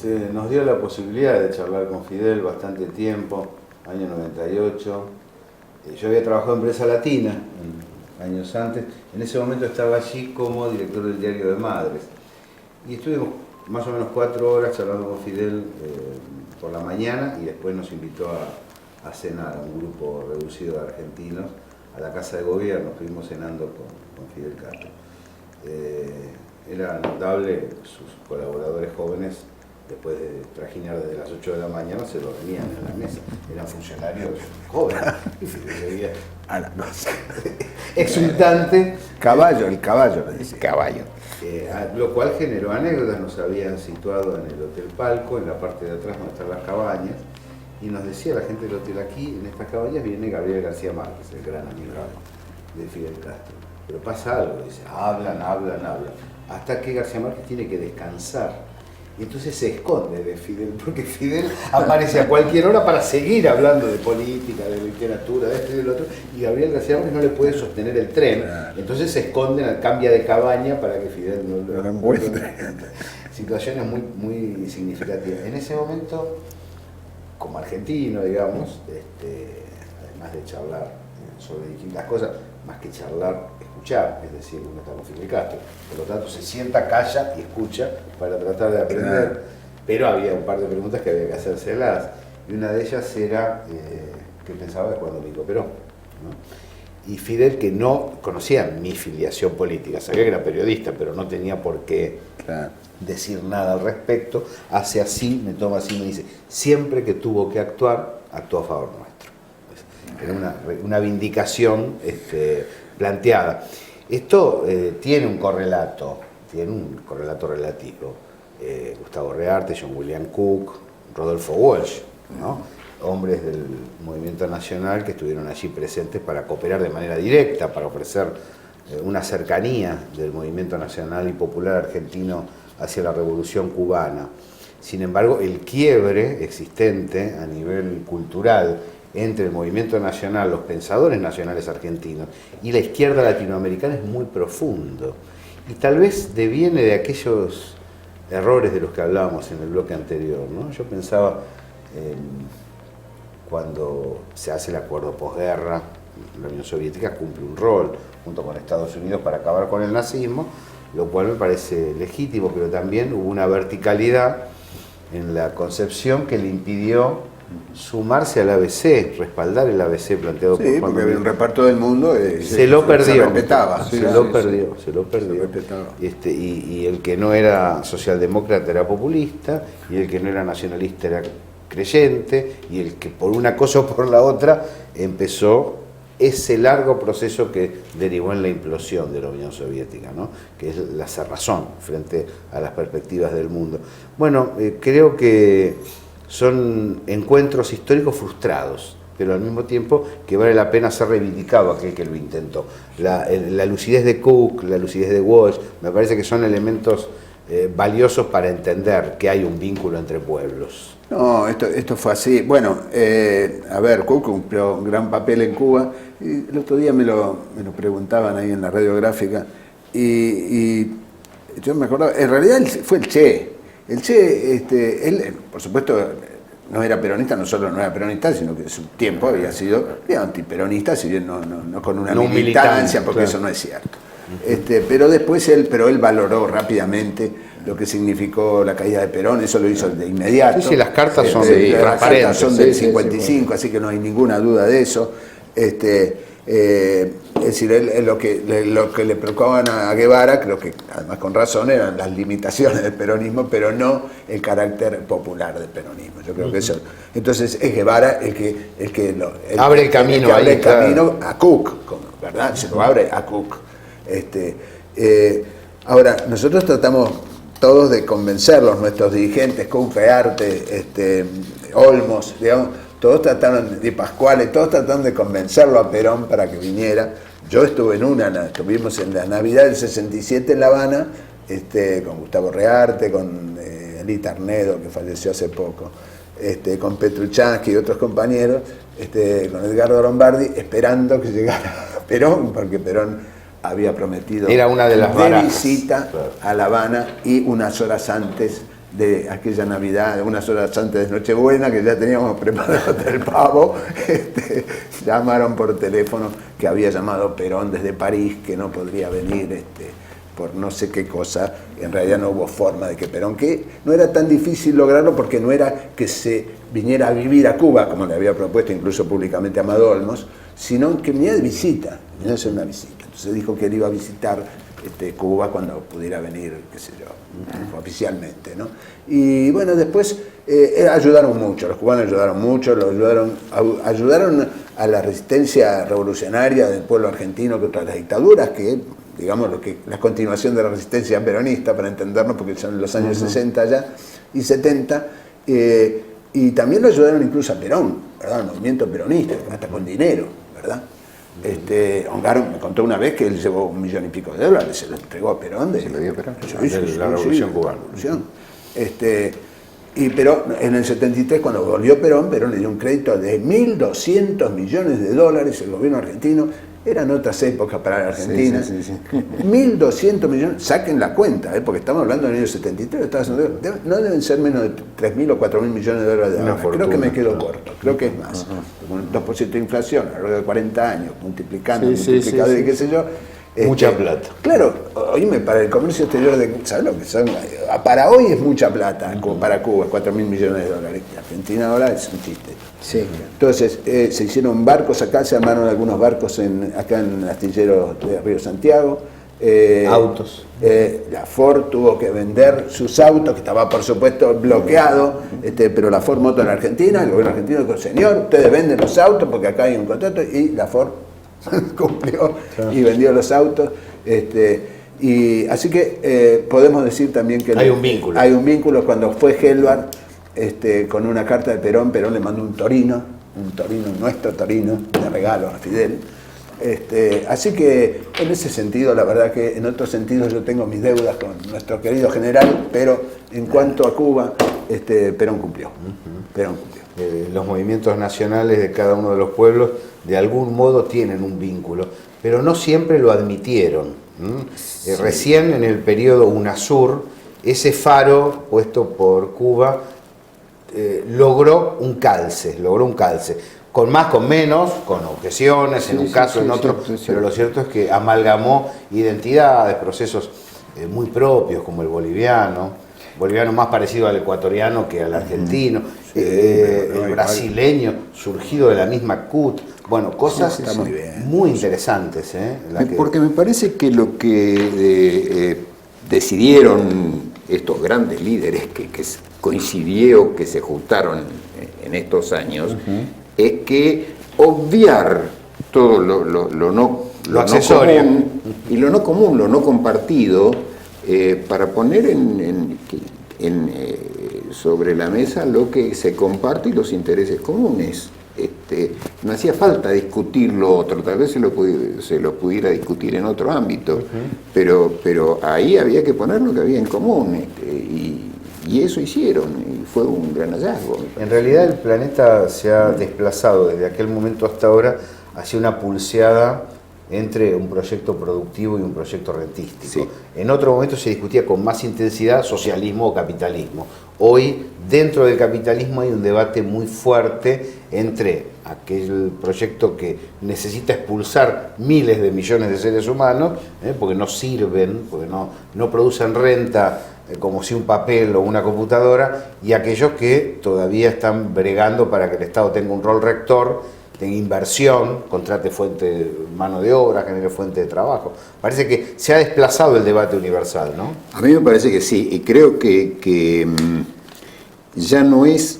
se nos dio la posibilidad de charlar con Fidel bastante tiempo, año 98. Yo había trabajado en Prensa Latina años antes. En ese momento estaba allí como director del Diario de Madres. Y estuvimos más o menos 4 horas charlando con Fidel por la mañana, y después nos invitó a cenar a un grupo reducido de argentinos a la Casa de Gobierno. Estuvimos cenando con Fidel Castro. Era notable, sus colaboradores jóvenes, después de trajinar desde las 8 de la mañana, se dormían en la mesa. Eran funcionarios jóvenes. Y Fidel veía a la cosa. exultante. El caballo, le dice. Caballo. Lo cual generó anécdotas. Nos habían situado en el Hotel Palco, en la parte de atrás donde están las cabañas, y nos decía la gente del hotel: aquí en estas cabañas viene Gabriel García Márquez, el gran amigo de Fidel Castro. Pero pasa algo, dice, hablan, hasta que García Márquez tiene que descansar. Y entonces se esconde de Fidel, porque Fidel aparece a cualquier hora para seguir hablando de política, de literatura, de esto y del otro, y Gabriel García Márquez no le puede sostener el tren. Entonces se esconden, cambia de cabaña para que Fidel no lo encuentre. Situaciones muy, muy significativas. En ese momento, como argentino, digamos, además de charlar sobre distintas cosas, más que charlar, escuchar, es decir, uno está con Fidel Castro, por lo tanto se sienta, calla y escucha para tratar de aprender. Claro. Pero había un par de preguntas que había que hacérselas, y una de ellas era ¿qué pensaba de Juan Domingo Perón? ¿No? Y Fidel, que no conocía mi filiación política, sabía que era periodista, pero no tenía por qué decir nada al respecto, hace así, me toma así y me dice: siempre que tuvo que actuar, actuó a favor nuestro. Era una vindicación planteada. Esto tiene un correlato relativo. Gustavo Rearte, John William Cook, Rodolfo Walsh, ¿no? Hombres del movimiento nacional que estuvieron allí presentes para cooperar de manera directa, para ofrecer una cercanía del movimiento nacional y popular argentino hacia la revolución cubana. Sin embargo, el quiebre existente a nivel cultural entre el movimiento nacional, los pensadores nacionales argentinos y la izquierda latinoamericana es muy profundo, y tal vez deviene de aquellos errores de los que hablábamos en el bloque anterior, ¿no? Yo pensaba, cuando se hace el acuerdo posguerra, la Unión Soviética cumple un rol junto con Estados Unidos para acabar con el nazismo, lo cual me parece legítimo, pero también hubo una verticalidad en la concepción que le impidió sumarse al ABC, respaldar el ABC planteado por Juan Domingo. Porque había un reparto del mundo, se lo perdió. Se respetaba. Se lo perdió. Y el que no era socialdemócrata era populista, y el que no era nacionalista era creyente, y el que por una cosa o por la otra empezó ese largo proceso que derivó en la implosión de la Unión Soviética, ¿no? Que es la cerrazón frente a las perspectivas del mundo. Bueno, creo que son encuentros históricos frustrados, pero al mismo tiempo que vale la pena ser reivindicado aquel que lo intentó. La lucidez de Cook, la lucidez de Walsh, me parece que son elementos valiosos para entender que hay un vínculo entre pueblos. No, esto fue así. Bueno, a ver, Cook cumplió un gran papel en Cuba, y el otro día me lo preguntaban ahí en la radiográfica, y yo me acordaba, en realidad fue el Che. El Che, él, por supuesto, no era peronista, no solo no era peronista, sino que en su tiempo había sido antiperonista, si bien no con una militancia, porque claro, eso no es cierto. Pero después él valoró rápidamente lo que significó la caída de Perón, eso lo hizo de inmediato. Sí, las cartas son transparentes. Las cartas son del 55, sí. Así que no hay ninguna duda de eso. Es decir, lo que le preocupaban a Guevara, creo que además con razón, eran las limitaciones del peronismo, pero no el carácter popular del peronismo. Yo creo que eso. Entonces es Guevara el que abre el camino, a Cook, ¿verdad? Se lo abre a Cook. Ahora, nosotros tratamos todos de convencerlos, nuestros dirigentes, Cook, Rearte, Olmos, digamos, todos trataron, de Pascuale, todos trataron de convencerlo a Perón para que viniera. Yo estuve estuvimos en la Navidad del 67 en La Habana, con Gustavo Rearte, con Alita Arnedo, que falleció hace poco, con Petruchansky y otros compañeros, con Edgardo Lombardi, esperando que llegara Perón, porque Perón había prometido era una de las visita a La Habana, y unas horas antes de aquella Navidad, unas horas antes de Nochebuena, que ya teníamos preparado el pavo, llamaron por teléfono que había llamado Perón desde París, que no podría venir por no sé qué cosa. En realidad no hubo forma de que Perón, que no era tan difícil lograrlo porque no era que se viniera a vivir a Cuba, como le había propuesto incluso públicamente a Amado Olmos, sino que venía de visita, venía a hacer una visita. Entonces dijo que él iba a visitar Cuba cuando pudiera venir, qué sé yo, oficialmente, ¿no? Y bueno, después ayudaron mucho, los cubanos ayudaron mucho, ayudaron a la resistencia revolucionaria del pueblo argentino contra las dictaduras, que digamos la continuación de la resistencia peronista, para entendernos, porque son los años 60 ya y 70, y también lo ayudaron incluso a Perón, ¿verdad? Al movimiento peronista, hasta con dinero, ¿verdad? Ongar me contó una vez que él llevó $1 millón y pico de dólares, se lo entregó a Perón. Se lo dio a Perón. La Revolución Cubana. Pero en el 73, cuando volvió Perón le dio un crédito de $1.200 millones, el gobierno argentino. Eran otras épocas para la Argentina. Sí. 1.200 millones, saquen la cuenta, porque estamos hablando del año 73, no deben ser menos de 3.000 o 4.000 millones de dólares de ahora. Creo que me quedo corto, creo que es más. Con un 2% de inflación a lo largo de 40 años, multiplicando, y qué sé yo. Mucha plata. Claro, oíme, para el comercio exterior, ¿sabes lo que son? Para hoy es mucha plata, como para Cuba, 4.000 millones de dólares. Argentina ahora es un chiste. Sí. Entonces, se hicieron barcos acá, se armaron algunos barcos acá en el astillero de Río Santiago. Autos. La Ford tuvo que vender sus autos, que estaba por supuesto bloqueado, pero la Ford Moto en Argentina, el gobierno argentino dijo: señor, ustedes venden los autos porque acá hay un contrato, y la Ford cumplió y vendió los autos. Y así que podemos decir también que hay un vínculo. Hay un vínculo. Cuando fue Helvar, con una carta de Perón le mandó un torino, nuestro torino, de regalo a Fidel. Así que en ese sentido, la verdad que en otros sentidos yo tengo mis deudas con nuestro querido general, pero en cuanto a Cuba, Perón cumplió. Perón cumplió. Los movimientos nacionales de cada uno de los pueblos de algún modo tienen un vínculo, pero no siempre lo admitieron. Sí. Recién en el periodo UNASUR, ese faro puesto por Cuba logró un calce, con más, con menos, con objeciones, en un caso, en otro, pero lo cierto es que amalgamó identidades, procesos muy propios, como el boliviano más parecido al ecuatoriano que al argentino, el brasileño, surgido de la misma CUT. Bueno, cosas muy interesantes. Porque me parece que lo que decidieron estos grandes líderes que coincidió, que se juntaron en estos años, es que obviar todo lo accesorio, no común, y lo no común, lo no compartido, para poner sobre la mesa lo que se comparte y los intereses comunes. No hacía falta discutir lo otro, tal vez se lo pudiera discutir en otro ámbito, pero ahí había que poner lo que había en común, y eso hicieron, y fue un gran hallazgo. En realidad el planeta se ha desplazado desde aquel momento hasta ahora hacia una pulseada entre un proyecto productivo y un proyecto rentístico. Sí. En otro momento se discutía con más intensidad socialismo o capitalismo. Hoy, dentro del capitalismo hay un debate muy fuerte entre aquel proyecto que necesita expulsar miles de millones de seres humanos, porque no sirven, porque no producen renta, como si un papel o una computadora, y aquellos que todavía están bregando para que el Estado tenga un rol rector, tenga inversión, contrate fuente de mano de obra, genere fuente de trabajo. Parece que se ha desplazado el debate universal, ¿no? A mí me parece que sí, y creo que ya no es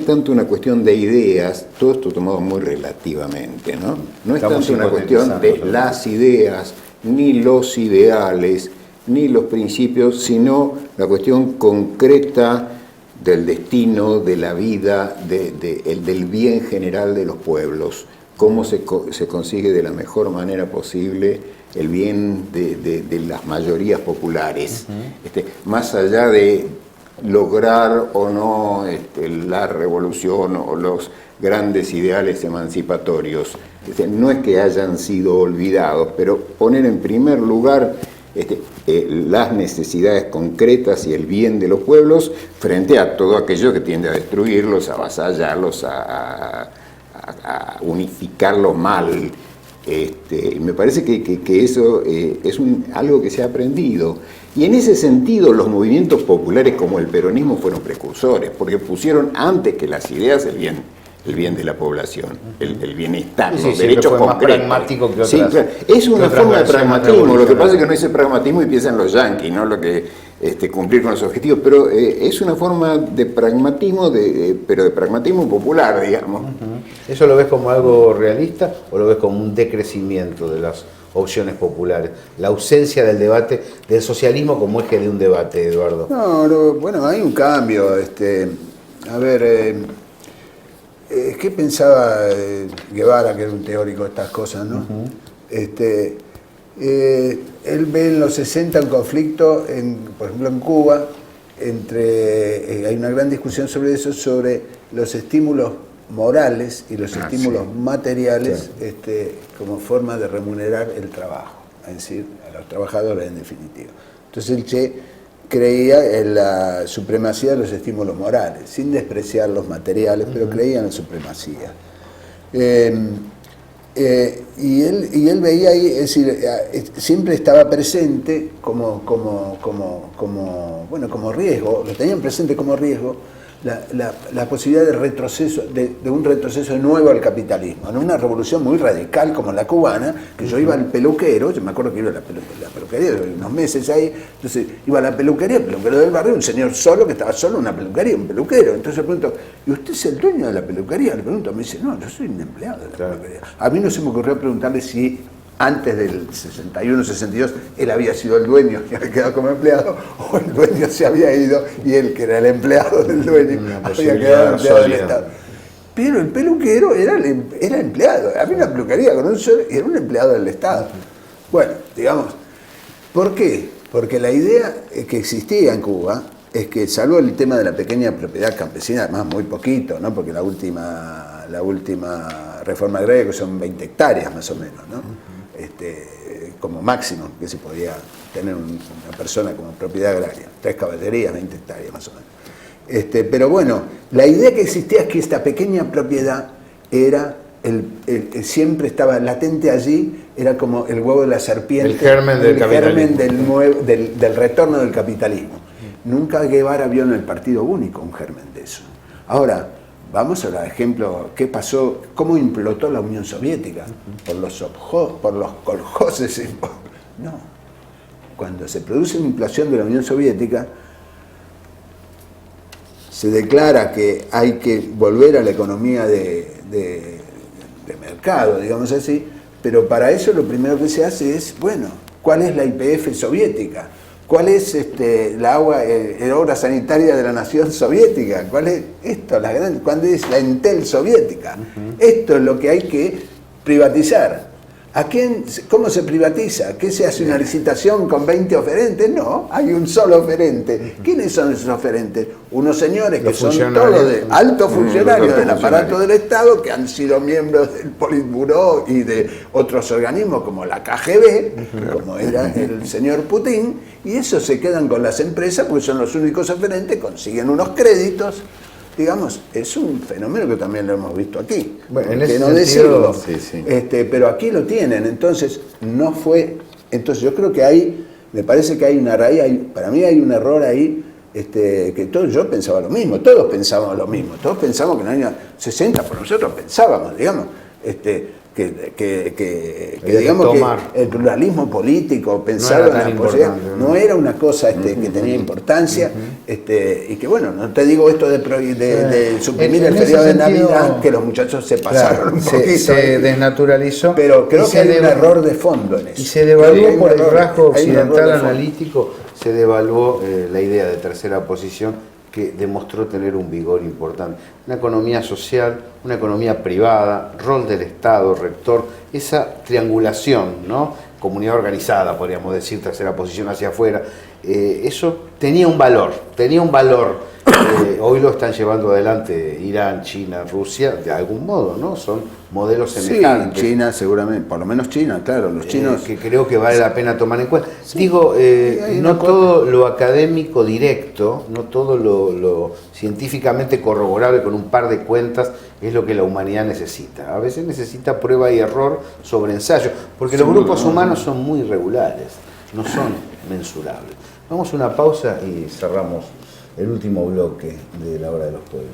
tanto una cuestión de ideas, todo esto tomado muy relativamente, ¿no? No es tanto una cuestión de las ideas, ni los ideales, ni los principios, sino la cuestión concreta del destino, de la vida, del bien general de los pueblos, cómo se consigue de la mejor manera posible el bien de las mayorías populares, más allá de lograr o no la revolución o los grandes ideales emancipatorios. No es que hayan sido olvidados, pero poner en primer lugar las necesidades concretas y el bien de los pueblos frente a todo aquello que tiende a destruirlos, a avasallarlos, a unificarlos mal. Me parece que eso es algo que se ha aprendido. Y en ese sentido los movimientos populares como el peronismo fueron precursores, porque pusieron antes que las ideas el bien de la población, el bienestar, los derechos concretos. Más pragmático que otras, sí, claro. Es una forma de pragmatismo. Lo que pasa es que no es el pragmatismo y piensan los yanquis, ¿no? Lo que cumplir con los objetivos, pero es una forma de pragmatismo, pero de pragmatismo popular, digamos. ¿Eso lo ves como algo realista o lo ves como un decrecimiento de las opciones populares? La ausencia del debate, del socialismo como eje de un debate, Eduardo. No, bueno, hay un cambio. A ver, ¿qué pensaba Guevara, que era un teórico de estas cosas, ¿no? Él ve en los 60 un conflicto, por ejemplo en Cuba, hay una gran discusión sobre eso, sobre los estímulos morales y los estímulos materiales, como forma de remunerar el trabajo, es decir, a los trabajadores en definitiva. Entonces el Che creía en la supremacía de los estímulos morales, sin despreciar los materiales, pero creía en la supremacía. Y él veía ahí, es decir, siempre estaba presente como riesgo, lo tenían presente como riesgo, la posibilidad de retroceso, de un retroceso nuevo al capitalismo, en una revolución muy radical como la cubana, que yo iba al peluquero, yo me acuerdo que iba a la peluquería, unos meses ahí, entonces iba a la peluquería, el peluquero del barrio, un señor solo, que estaba solo en una peluquería, un peluquero, entonces le pregunto, ¿y usted es el dueño de la peluquería? Le pregunto, me dice, no, yo soy un empleado de la peluquería. A mí no se me ocurrió preguntarle si antes del 61, 62, él había sido el dueño y había quedado como empleado, o el dueño se había ido y él, que era el empleado del dueño, había quedado empleado del Estado. Pero el peluquero era empleado, había una peluquería con un solo y era un empleado del Estado. Bueno, digamos, ¿por qué? Porque la idea que existía en Cuba es que, salvo el tema de la pequeña propiedad campesina, además muy poquito, ¿no? Porque la última reforma agraria, que son 20 hectáreas más o menos, ¿no? Como máximo que se podía tener una persona como propiedad agraria, 3 caballerías, 20 hectáreas más o menos. Pero bueno, la idea que existía es que esta pequeña propiedad era, siempre estaba latente allí, era como el huevo de la serpiente, el germen del retorno del capitalismo. Nunca Guevara vio en el Partido Único un germen de eso. Ahora, vamos al ejemplo, ¿qué pasó? ¿Cómo implotó la Unión Soviética? Por los kolkhozes. No. Cuando se produce una implosión de la Unión Soviética, se declara que hay que volver a la economía de mercado, digamos así, pero para eso lo primero que se hace es, bueno, ¿cuál es la YPF soviética? ¿Cuál es la obra sanitaria de la nación soviética? ¿Cuál es esto? ¿Cuál es la Entel soviética? Esto es lo que hay que privatizar. ¿A quién? ¿Cómo se privatiza? ¿Qué se hace una licitación con 20 oferentes? No, hay un solo oferente. ¿Quiénes son esos oferentes? Unos señores que son todos de altos funcionarios del aparato del Estado, que han sido miembros del Politburó y de otros organismos como la KGB, como era el señor Putin, y esos se quedan con las empresas porque son los únicos oferentes, consiguen unos créditos. Digamos, es un fenómeno que también lo hemos visto aquí. Bueno, en ese sentido, sí. Pero aquí lo tienen, entonces no fue. Entonces yo creo que ahí, me parece que hay una raíz, para mí hay un error ahí, que yo pensaba lo mismo, todos pensábamos lo mismo, todos pensamos que en el año 60, por nosotros pensábamos, digamos, digamos que el pluralismo político pensado en la posibilidad no era una cosa que tenía importancia, y que bueno, no te digo esto de suprimir el periodo de Navidad, que los muchachos se pasaron un poquito, se desnaturalizó, pero creo que hay un error de fondo en eso. Y se devaluó por el rasgo occidental analítico, se devaluó la idea de tercera posición, que demostró tener un vigor importante. Una economía social, una economía privada, rol del Estado, rector, esa triangulación, ¿no? Comunidad organizada, podríamos decir, tercera posición hacia afuera, eso tenía un valor. Hoy lo están llevando adelante Irán, China, Rusia, de algún modo, ¿no? Son modelos semejantes. Sí, China seguramente, por lo menos China, claro, los chinos... que creo que vale la pena tomar en cuenta. Sí. Digo, no todo lo académico directo, no todo lo científicamente corroborable con un par de cuentas es lo que la humanidad necesita. A veces necesita prueba y error sobre ensayo, porque los grupos humanos son muy irregulares, no son mensurables. Vamos a una pausa y cerramos el último bloque de La Hora de los Pueblos.